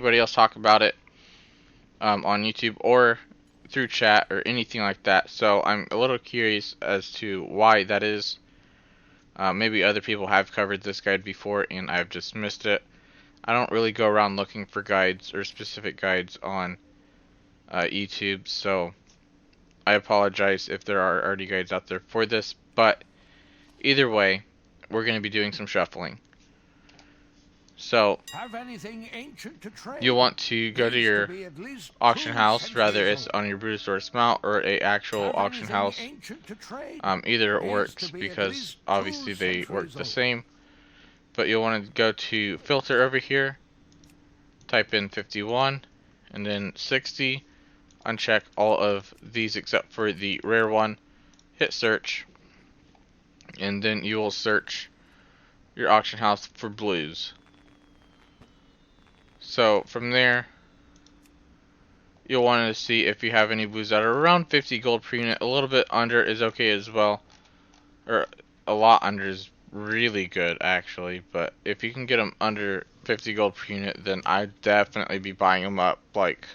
anybody else talk about it on YouTube or through chat or anything like that. So I'm a little curious as to why that is. Maybe other people have covered this guide before and I've just missed it. I don't really go around looking for guides or specific guides on YouTube, so I apologize if there are already guides out there for this, but either way, we're going to be doing some shuffling. So, you'll want to go to your auction house, whether it's on your Brutosaurus mount or a actual auction house. Either works because obviously they work the same. But you'll want to go to filter over here, type in 51, and then 60. Uncheck all of these except for the rare one. Hit search, and then you will search your auction house for blues. So from there, you'll want to see if you have any blues that are around 50 gold per unit. A little bit under is okay as well, or a lot under is really good actually. But if you can get them under 50 gold per unit, then I'd definitely be buying them up. Like,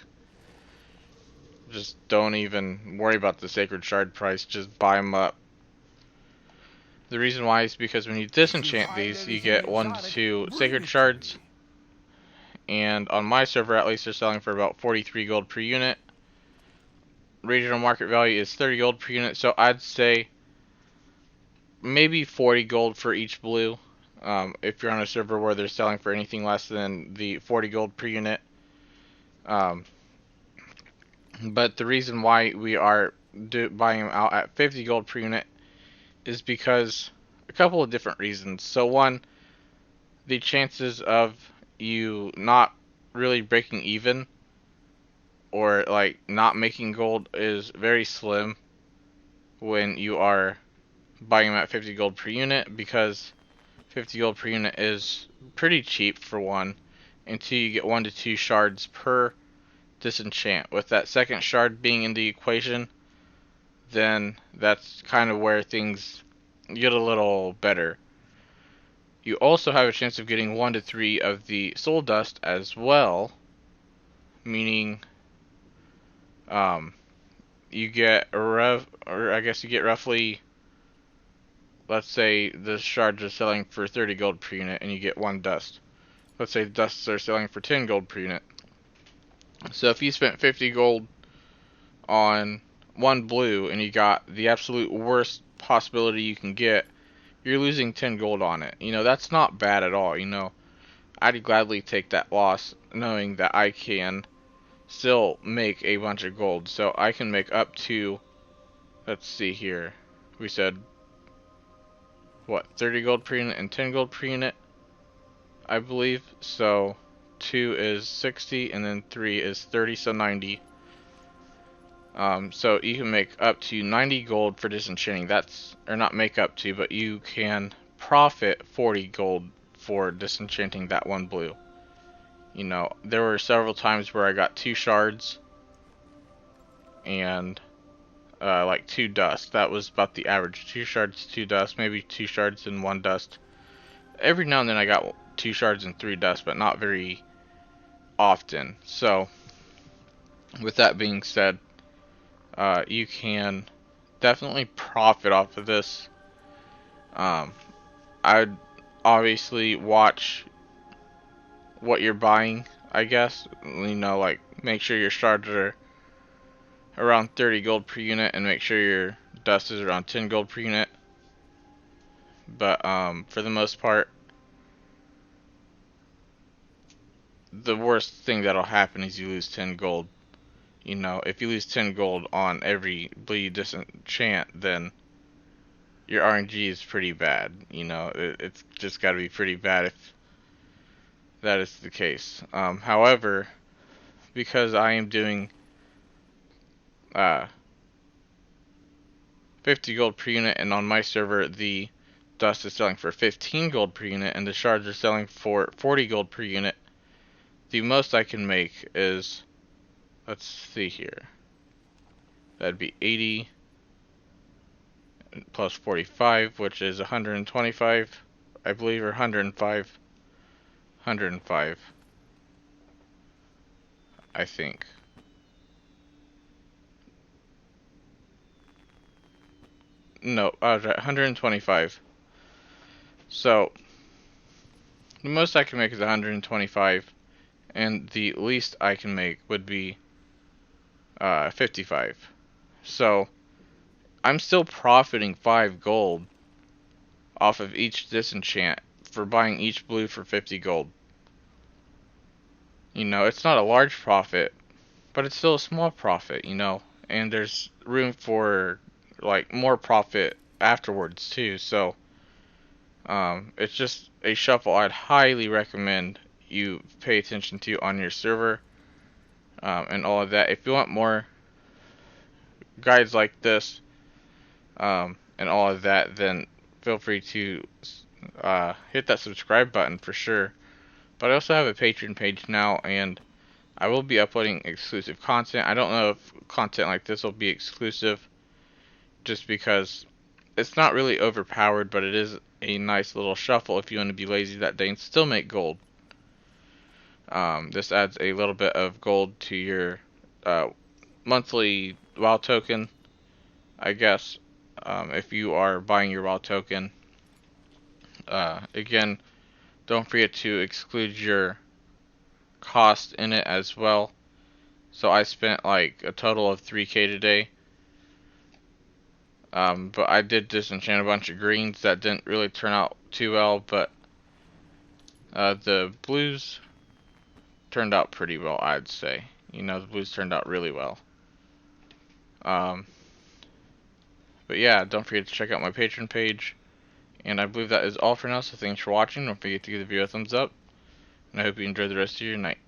just don't even worry about the sacred shard price, just buy them up. The reason why is because when you disenchant these, you get 1 to 2 sacred shards. And on my server, at least, they're selling for about 43 gold per unit. Regional market value is 30 gold per unit, so I'd say maybe 40 gold for each blue. If you're on a server where they're selling for anything less than the 40 gold per unit. But the reason why we are buying them out at 50 gold per unit is because a couple of different reasons. So one, the chances of you not really breaking even or like not making gold is very slim when you are buying them at 50 gold per unit, because 50 gold per unit is pretty cheap for one, and two, you get 1 to 2 shards per disenchant. With that second shard being in the equation, then that's kind of where things get a little better. You also have a chance of getting 1 to 3 of the soul dust as well, meaning you get you get roughly, let's say the shards are selling for 30 gold per unit and you get 1 dust. Let's say the dusts are selling for 10 gold per unit. So if you spent 50 gold on 1 blue and you got the absolute worst possibility you can get, you're losing 10 gold on it. You know, that's not bad at all. You know, I'd gladly take that loss knowing that I can still make a bunch of gold. So I can make up to, let's see here, we said, what, 30 gold per unit and 10 gold per unit, I believe. So 2 is 60 and then 3 is 30, so 90. So you can make up to 90 gold for disenchanting. That's, or not make up to, but you can profit 40 gold for disenchanting that 1 blue. You know, there were several times where I got 2 shards and like 2 dust. That was about the average. 2 shards, 2 dust, maybe 2 shards and 1 dust. Every now and then I got 2 shards and 3 dust, but not very often. So, with that being said, you can definitely profit off of this. I'd obviously watch what you're buying, I guess. You know, like, make sure your shards are around 30 gold per unit and make sure your dust is around 10 gold per unit. But for the most part, the worst thing that'll happen is you lose 10 gold. You know, if you lose 10 gold on every blue you disenchant, then your RNG is pretty bad. You know, it's just got to be pretty bad if that is the case. However, because I am doing 50 gold per unit, and on my server the dust is selling for 15 gold per unit and the shards are selling for 40 gold per unit, the most I can make is, let's see here, that'd be 80 plus 45, which is 125, I believe, or 105. 105. I think. No, I was right, 125. So, the most I can make is 125, and the least I can make would be 55. So, I'm still profiting 5 gold off of each disenchant for buying each blue for 50 gold. You know, it's not a large profit, but it's still a small profit, you know, and there's room for like more profit afterwards too. So, it's just a shuffle I'd highly recommend you pay attention to on your server, and all of that. If you want more guides like this, and all of that, then feel free to hit that subscribe button for sure. But I also have a Patreon page now, and I will be uploading exclusive content. I don't know if content like this will be exclusive, just because it's not really overpowered, but it is a nice little shuffle if you want to be lazy that day and still make gold. This adds a little bit of gold to your monthly WoW token, I guess, if you are buying your WoW token. Again, don't forget to exclude your cost in it as well. So I spent like a total of 3k today. But I did disenchant a bunch of greens that didn't really turn out too well, but the blues turned out pretty well, I'd say. You know, the blues turned out really well. Um, but yeah, don't forget to check out my Patreon page. And I believe that is all for now, so thanks for watching. Don't forget to give the video a thumbs up. And I hope you enjoy the rest of your night.